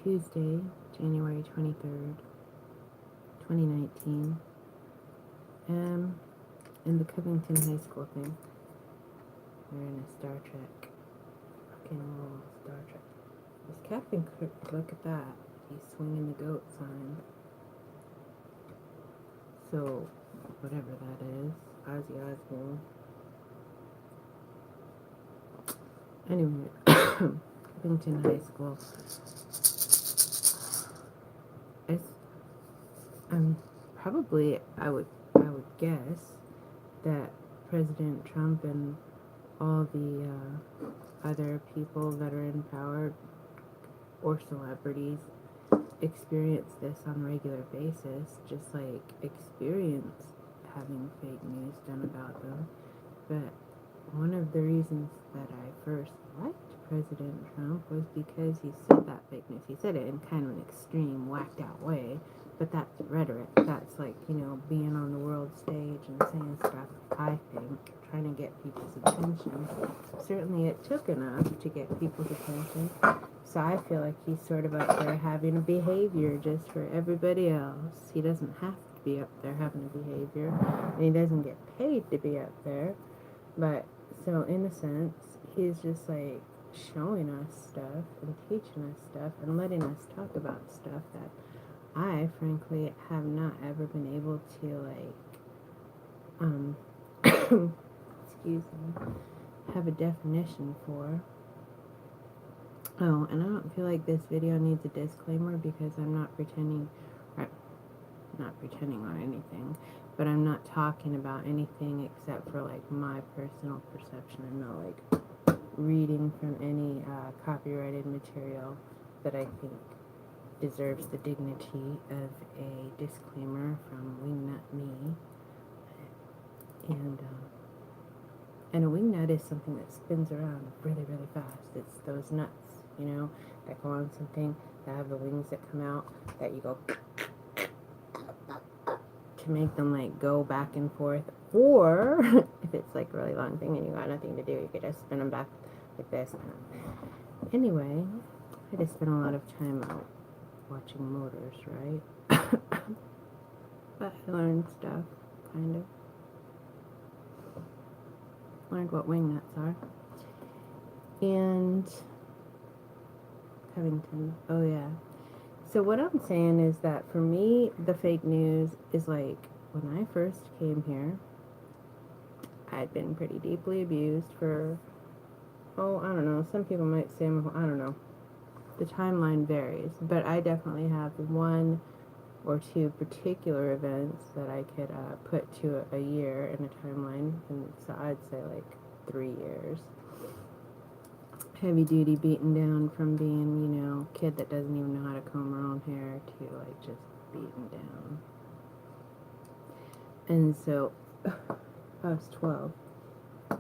Tuesday, January 23rd, 2019. In the Covington High School thing. We're in a Star Trek. Fucking little Star Trek. This Captain Kirk, look at that. He's swinging the goat sign. So, whatever that is. Ozzy Osbourne. Anyway, Covington High School. Probably I would guess that President Trump and all the other people that are in power or celebrities experience this on a regular basis, just like experience having fake news done about them. But one of the reasons that I first liked President Trump was because he said that fake news. He said it in kind of an extreme, whacked out way, but that's rhetoric. That's like, being on the world stage and saying stuff, I think, trying to get people's attention. Certainly it took enough to get people's attention. So I feel like he's sort of up there having a behavior just for everybody else. He doesn't have to be up there having a behavior, and he doesn't get paid to be up there. But, so in a sense, he's just like showing us stuff and teaching us stuff and letting us talk about stuff that I, frankly, have not ever been able to, excuse me, have a definition for. Oh, and I don't feel like this video needs a disclaimer because I'm not pretending on anything, but I'm not talking about anything except for like my personal perception. I'm not like reading from any copyrighted material that I think deserves the dignity of a disclaimer from Wingnut Me. And a wingnut is something that spins around really, really fast. It's those nuts, that go on something, that have the wings that come out, that you go to make them like go back and forth. Or if it's like a really long thing and you got nothing to do, you could just spin them back like this. Anyway, I just spent a lot of time out watching motors, right? But I learned stuff, kind of. Learned what wingnuts are. And Covington. Oh yeah. So what I'm saying is that for me, the fake news is like when I first came here, I'd been pretty deeply abused for, I don't know, some people might say, I don't know. The timeline varies, but I definitely have one or two particular events that I could put to a year in a timeline, and so I'd say like 3 years. Heavy duty beaten down from being, kid that doesn't even know how to comb her own hair to like just beaten down. And so I was 12,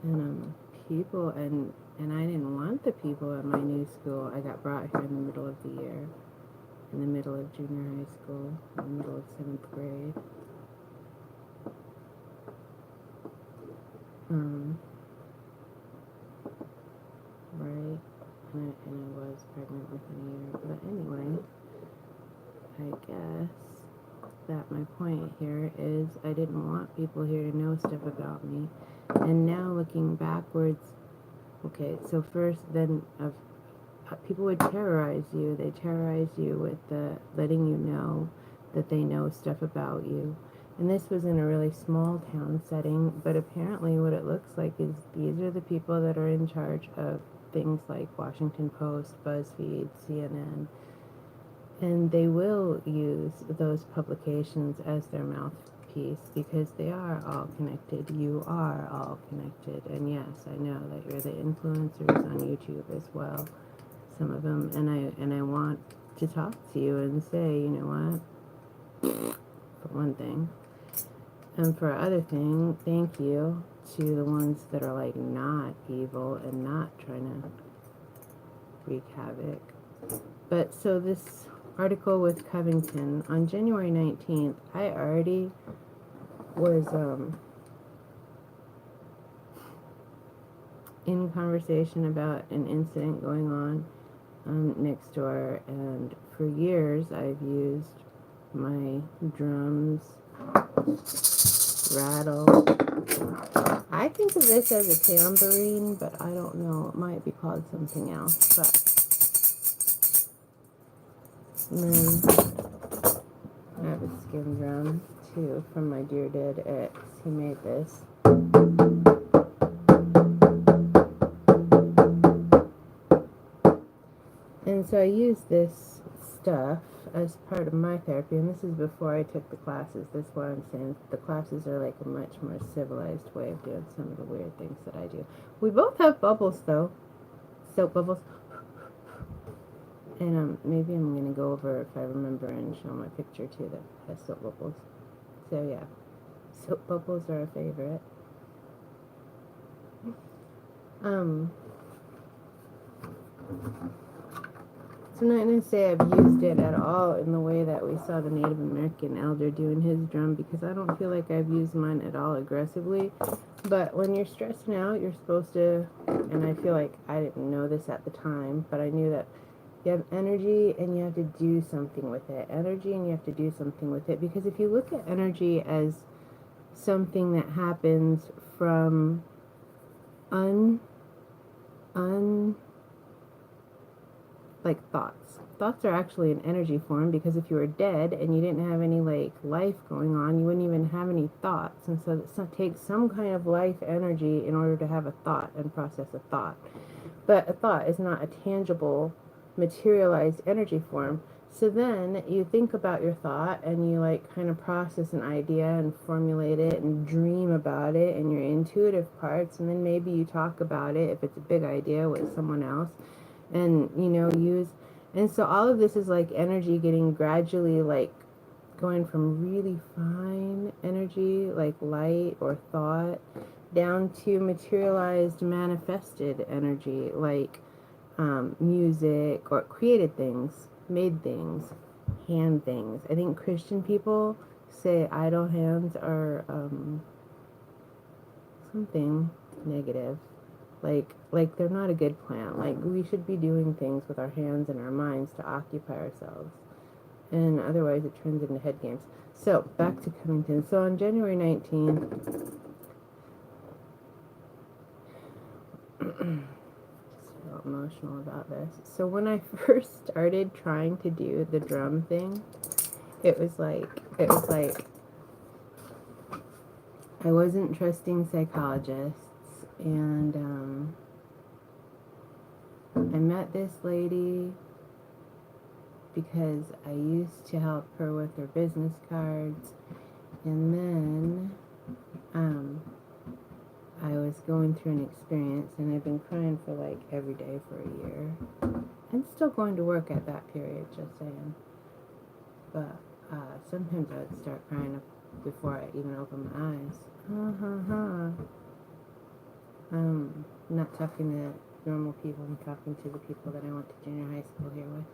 and people, and I didn't want the people at my new school. I got brought here in the middle of the year, in the middle of junior high school, in the middle of 7th grade. Right, and I was pregnant within a year. But anyway, I guess that my point here is I didn't want people here to know stuff about me. And now looking backwards, okay, so first then people would terrorize you. They terrorize you with the letting you know that they know stuff about you. And this was in a really small town setting, but apparently what it looks like is these are the people that are in charge of things like Washington Post, BuzzFeed, CNN, and they will use those publications as their mouthpiece because they are all connected. You are all connected, and yes, I know that you're the influencers on YouTube as well, some of them, and I want to talk to you and say, you know what, for one thing. And for other thing, thank you to the ones that are like not evil and not trying to wreak havoc. But so this article with Covington on January 19th, I already was in conversation about an incident going on next door, and for years I've used my drums rattle. I think of this as a tambourine, but I don't know. It might be called something else. But I have a skin drum too from my dear dead ex. He made this. And so I use this stuff as part of my therapy, and this is before I took the classes. That's why I'm saying the classes are like a much more civilized way of doing some of the weird things that I do. We both have bubbles, though. Soap bubbles. And maybe I'm going to go over, if I remember, and show my picture, too, that has soap bubbles. So, yeah. Soap bubbles are a favorite. So I'm not going to say I've used it at all in the way that we saw the Native American elder doing his drum, because I don't feel like I've used mine at all aggressively. But when you're stressing out, you're supposed to, and I feel like I didn't know this at the time, but I knew that you have energy and you have to do something with it. Energy and you have to do something with it. Because if you look at energy as something that happens from like thoughts. Thoughts are actually an energy form, because if you were dead and you didn't have any like life going on, you wouldn't even have any thoughts. And so it takes some kind of life energy in order to have a thought and process a thought. But a thought is not a tangible, materialized energy form. So then you think about your thought and you like kind of process an idea and formulate it and dream about it and your intuitive parts, and then maybe you talk about it if it's a big idea with someone else, and use, and so all of this is like energy getting gradually like going from really fine energy like light or thought down to materialized manifested energy like music or created things, made things, hand things. I think Christian people say idle hands are something negative. Like they're not a good plan. Like we should be doing things with our hands and our minds to occupy ourselves. And otherwise it turns into head games. So back to Covington. So on January 19th, so emotional about this. So when I first started trying to do the drum thing, it was like I wasn't trusting psychologists, and I met this lady because I used to help her with her business cards, and then I was going through an experience, and I've been crying for like every day for a year, and still going to work at that period, just saying. But sometimes I would start crying before I even open my eyes. Not talking to normal people. I'm talking to the people that I went to junior high school here with.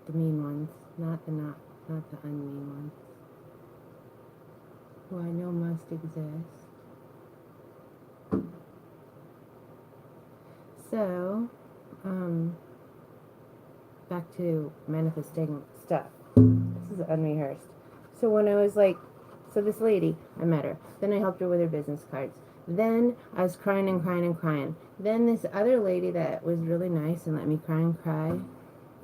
The mean ones, not the unmean ones, who I know must exist. So, back to manifesting stuff. This is unrehearsed. So when I was like, so this lady, I met her. Then I helped her with her business cards. Then I was crying and crying and crying. Then this other lady that was really nice and let me cry and cry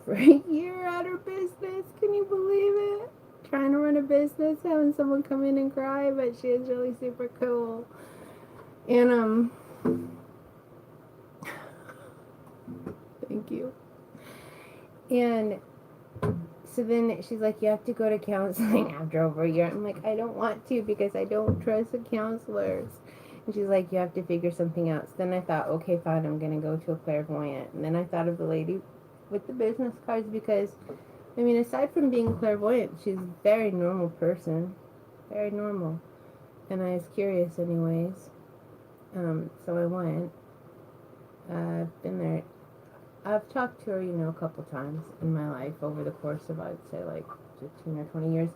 for a year at her business. Can you believe it? Trying to run a business, having someone come in and cry, but she is really super cool. And thank you. And so then she's like, you have to go to counseling after over a year. I'm like, I don't want to because I don't trust the counselors. And she's like, you have to figure something out. So then I thought, okay, fine, I'm going to go to a clairvoyant. And then I thought of the lady with the business cards because, I mean, aside from being clairvoyant, she's a very normal person. Very normal. And I was curious anyways. So I went. I've been there. I've talked to her, a couple times in my life over the course of, I'd say, like 15 or 20 years.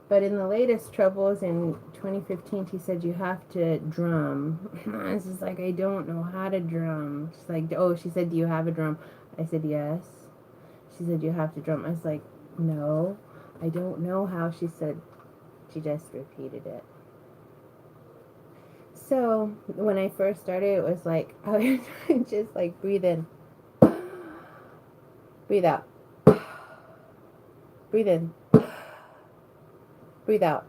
But in the latest troubles in 2015, she said you have to drum. I was just like, I don't know how to drum. She's like, oh, she said, do you have a drum? I said, yes. She said, you have to drum. I was like, no, I don't know how. She said, she just repeated it. So when I first started, it was like, I was just like, breathe in, breathe out, breathe in, breathe out.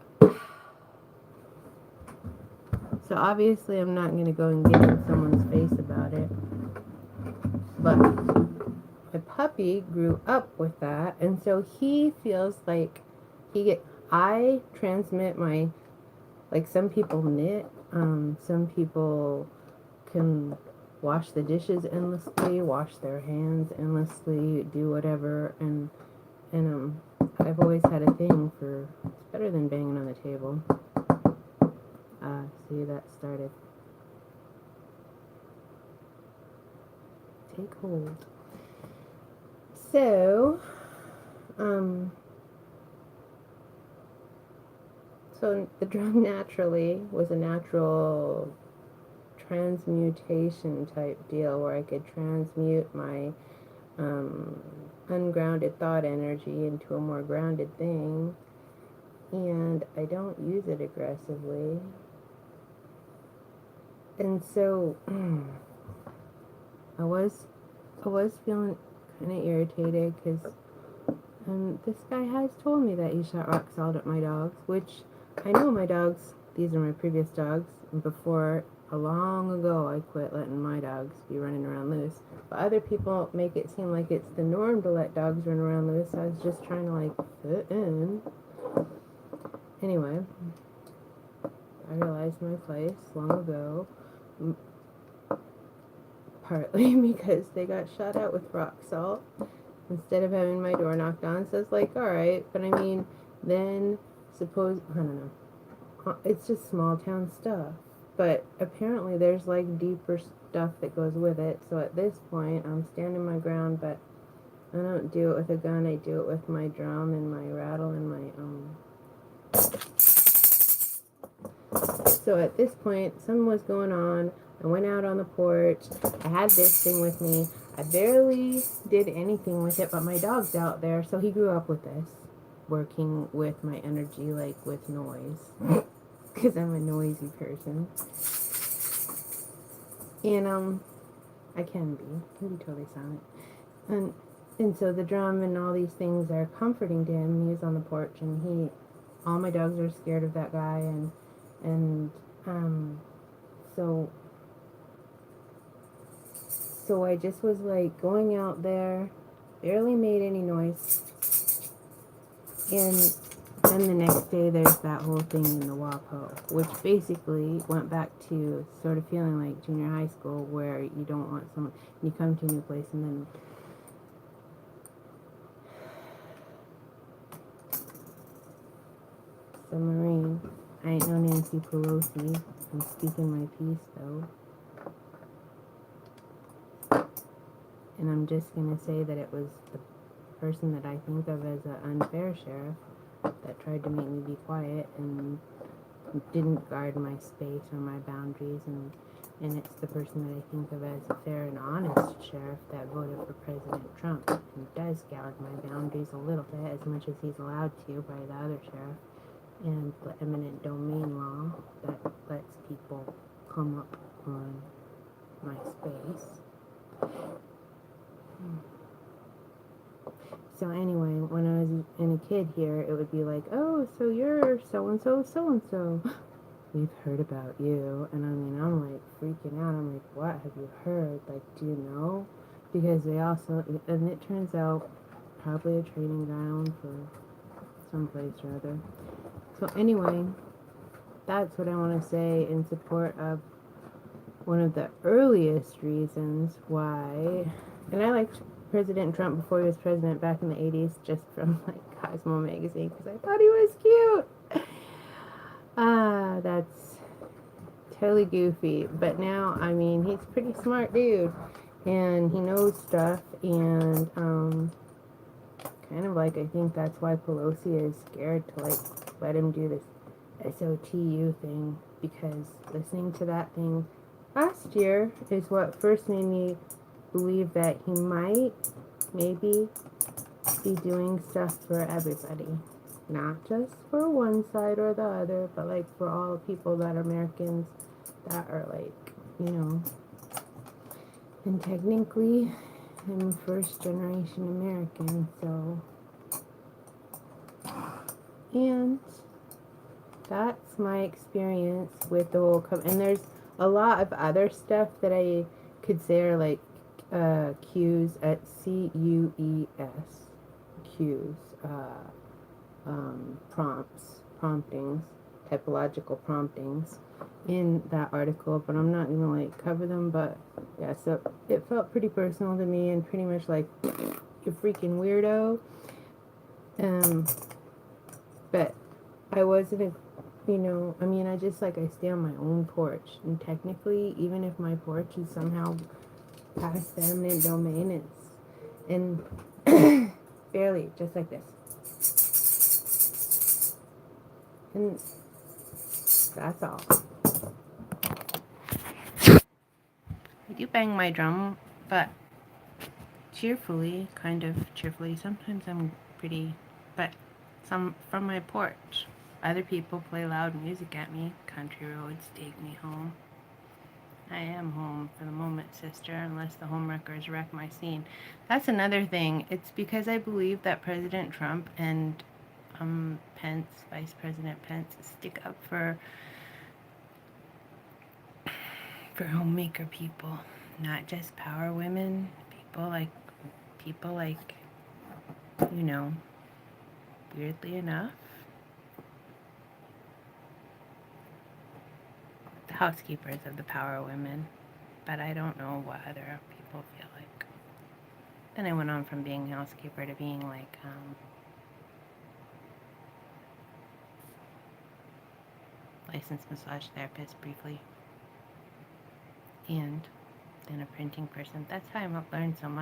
So obviously I'm not going to go and get in someone's face about it. But my puppy grew up with that, and so he feels like I transmit my, like some people knit, some people can wash the dishes endlessly, wash their hands endlessly, do whatever, and I've always had a thing for, it's better than banging on the table. See, that started. Take hold. So, so the drum naturally was a natural transmutation type deal where I could transmute my ungrounded thought energy into a more grounded thing, and I don't use it aggressively. And so I was feeling kind of irritated because this guy has told me that he shot rock salt at my dogs, which I know my dogs, these are my previous dogs, and before, long ago, I quit letting my dogs be running around loose. But other people make it seem like it's the norm to let dogs run around loose. I was just trying to like fit in. Anyway, I realized my place long ago, partly because they got shot at with rock salt instead of having my door knocked on. So it's like, alright, but I mean, then suppose, I don't know, it's just small town stuff, but apparently there's like deeper stuff that goes with it. So at this point I'm standing my ground, but I don't do it with a gun. I do it with my drum and my rattle and my so at this point something was going on. I went out on the porch. I had this thing with me. I barely did anything with it, but my dog's out there, so he grew up with this, working with my energy, like with noise, because I'm a noisy person. And I can be totally silent. And so the drum and all these things are comforting to him. He's on the porch, and all my dogs are scared of that guy, and so I just was like going out there, barely made any noise, and then the next day there's that whole thing in the WAPO, which basically went back to sort of feeling like junior high school, where you don't want someone, you come to a new place and then submarine. I ain't no Nancy Pelosi. I'm speaking my piece though. And I'm just going to say that it was the person that I think of as an unfair sheriff that tried to make me be quiet and didn't guard my space or my boundaries. And it's the person that I think of as a fair and honest sheriff that voted for President Trump and does guard my boundaries a little bit, as much as he's allowed to by the other sheriff, and the eminent domain law that lets people come up on my space. So anyway, when I was a kid here, it would be like, oh, so you're so-and-so, so-and-so. We've heard about you. And I mean, I'm like freaking out. I'm like, what have you heard? Like, do you know? Because they also, and it turns out, probably a training ground for someplace or other. So anyway, that's what I want to say in support of one of the earliest reasons why, and I liked President Trump before he was president back in the 80s, just from like Cosmo magazine, because I thought he was cute. That's totally goofy, but now, I mean, he's a pretty smart dude, and he knows stuff, and kind of like, I think that's why Pelosi is scared to like let him do this SOTU thing, because listening to that thing last year is what first made me believe that he might maybe be doing stuff for everybody. Not just for one side or the other, but like for all people that are Americans that are like, you know, and technically I'm first generation American, so, and that's my experience with the whole and there's a lot of other stuff that I could say are like cues at CUES, cues, promptings, typological promptings in that article, but I'm not gonna like cover them. But yeah, so it felt pretty personal to me and pretty much like, you freaking weirdo. But I wasn't a, you know, I mean, I just like, I stay on my own porch, and technically, even if my porch is somehow past the eminent domain, it's, and barely, just like this. And that's all. I do bang my drum, but cheerfully, kind of cheerfully. Sometimes I'm pretty, but some from my porch. Other people play loud music at me. Country roads take me home. I am home for the moment, sister, unless the homewreckers wreck my scene. That's another thing. It's because I believe that President Trump and Pence, Vice President Pence, stick up for homemaker people, not just power women, people like, you know, weirdly enough, the housekeepers of the power women, but I don't know what other people feel like. Then I went on from being housekeeper to being like, licensed massage therapist briefly, and then a printing person. That's how I learned so much.